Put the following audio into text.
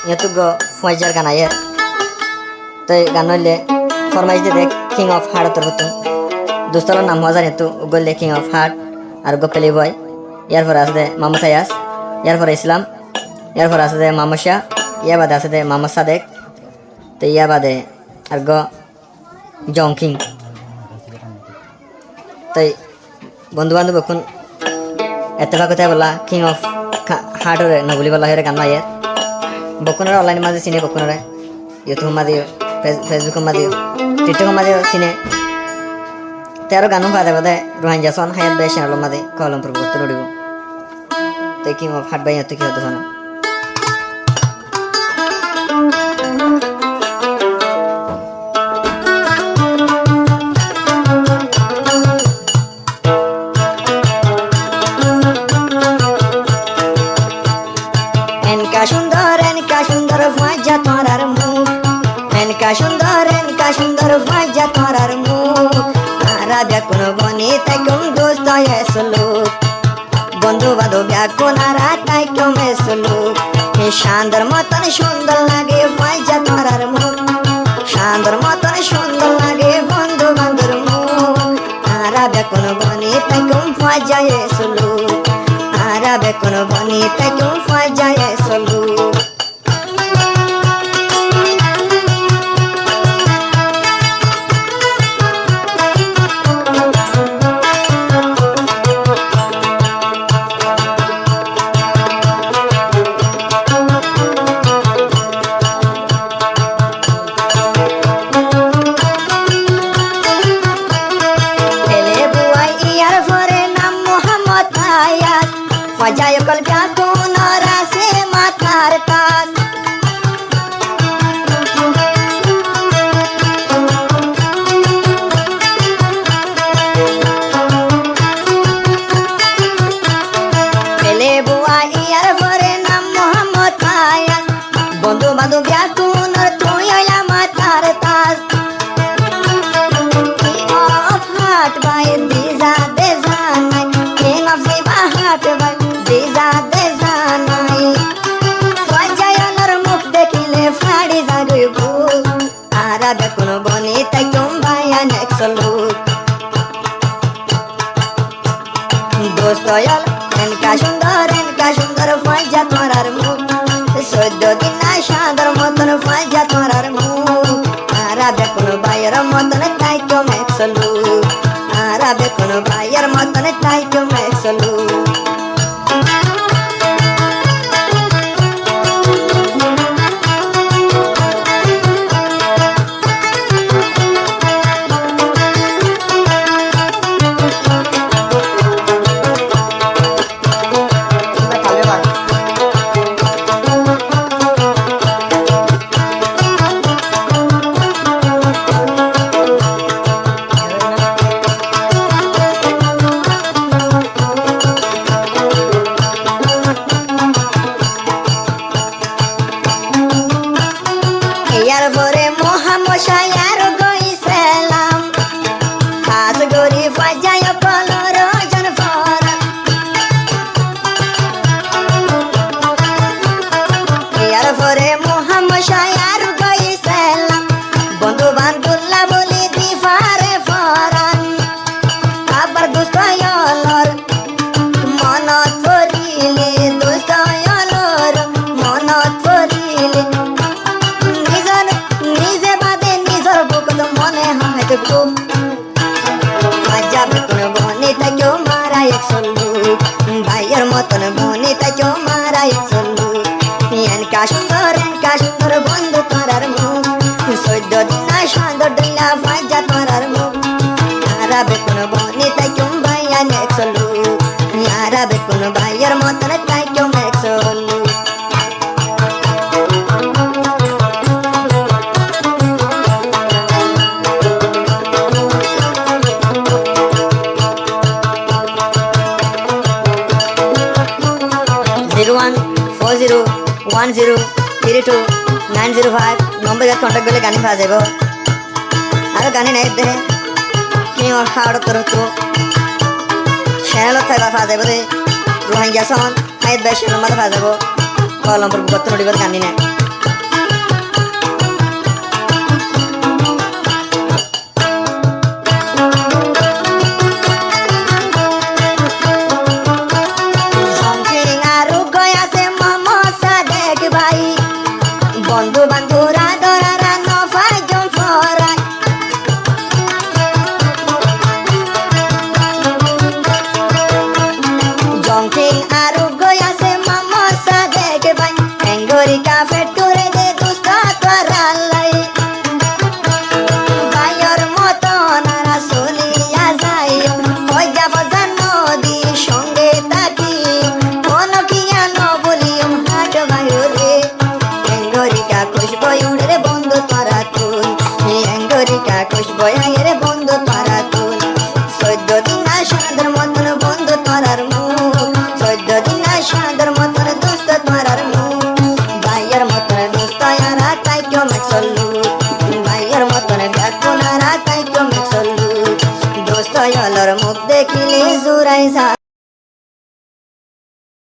ইয়তু গো ফয়জার গান আয়ের তো গান হইলে ফরমাইশ দিয়ে দেখ কিং অফ হার্ট তোর হতো দোস্তলার নাম হওয়া জানি তো গল্লে কিং অফ হার্ট আর গো পেলি বয় ইয়ার পরে আছে দে মামা সায়াস ইয়ার পরে ইসলাম ইয়ার পরে আছে দে মামা শাহ ইয়া বাদে আছে দে মামা সাদেক তো ইয়া বাদে আর গ জং কিং তাই বন্ধু বান্ধব এখন এতটা কথা বলা কিং অফ হার্টরে নবলি বলা হয়ে গান মাইয়ের বকুনারে অনলাইন মাঝে চিনে বকুনারে ইউটিউব মাঝেও ফেসবুক মাঝেও টিকটক মাঝেও চিনে তেরো গানও বাদে বাদে রোহান জাসন হায়াত বাই চ্যানেল মাঝে কলম পরিবর্তন উঠিব তাই কিং অফ হার্ট বাই এত কি হতো শোনো এনকা সুন্দর ভাজা তোরার মুখ এনকা সুন্দর ভাজা তোরার মুখ তারা ব্যাকুন বনে তাই কম দোস্ত এসলুক বন্ধু বান্ধব ব্যাকুন আর তাই কম এসলুক শান্তর মতন সুন্দর লাগে ভাজা তোরার মুখ শান্তর মতন সুন্দর লাগে বন্ধু বান্ধব মুখ তারা ব্যাকুন বনে তাই কম ভাজা এসলুক তারা ব্যাকুন বনে তাই কম ভাজা এসলুক Fajay kal byakun rase mathar tas pele bua iyar fore nam Muhammad ayas bondhu bandhu byakun tuy ala mathar tas king of heart by diza dezanai king of my heart by Deza deza nai Fajayonor mukh dekhile fadi jagoi bhuk Ara bekun boni tai kum bhayan eksoluk Dostoyal enka sundar faja torar mukh Soddo dinna shandar moton faja torar mukh Ara bekun bayar moton tai kum eksoluk Ara bekun bayar moton tai kum eksoluk ইয়ার পরে মহামশায়ার গইছিলাম হাত গরি বাজায় colour John for ইয়ার পরে মহামশায়ার গইছিলাম বন্ধু বান্ধুল্লা বলি দিফারে Ferran আবার দুস্তয়লর মনত পড়িলে দুস্তয়লর মনত পড়িলে Aja bekun boni tai kyo mara ek solu Bayar moton boni tai kyo mara ek solu Enka sundar bondhu torar mukh Soddo dinna shandar dilla faja torar mukh Ara bekun boni tai kyo bayan ek solu Ara bekun bayar moton tai kyo ek solu One 401032 নম্বর contact করলে গানি পাওয়া যাব আর গানি নাই দেখে কি হাড় তোর তো চ্যানেলত থাকবা পাওয়া যাব রোহিঙ্গা সন হাইদ বাই চ্যানেল মাঝে পাওয়া যাব কলমপুর গত নদীবাদ গানি নাই বন্ধু বান্ধুরা দরারা নফাই জম ফরাই জংকিং আরো গই আছে মামা সাদেক ভাই এঙ্গরি কাফে টুরে দে দুস্তা তোরালাই ভাইয়ের মতো নারা চলিয়া যাই ওই যাব নদী সঙ্গে থাকি অনকিয়া ন বলিও হাট ভাইরে এঙ্গরিকা খুশবো উড়ে বন্ধু তোরা তুই এঙ্গরিকা খুশবো রে বন্ধু তোরা তুই 14 দিন সাদের মতন বন্ধু তোরার মুখ 14 দিন সাদের মতন দোস্ত তোরার মুখ ভাইয়ের মতন দোস্ত ইয়ারা তাই কেউ মেক্সলু ভাইয়ের মতন ব্যাকুনারা তাই কেউ মেক্সলু দোস্ত ইয়ালর মুখ দেখিলে জুরাই যা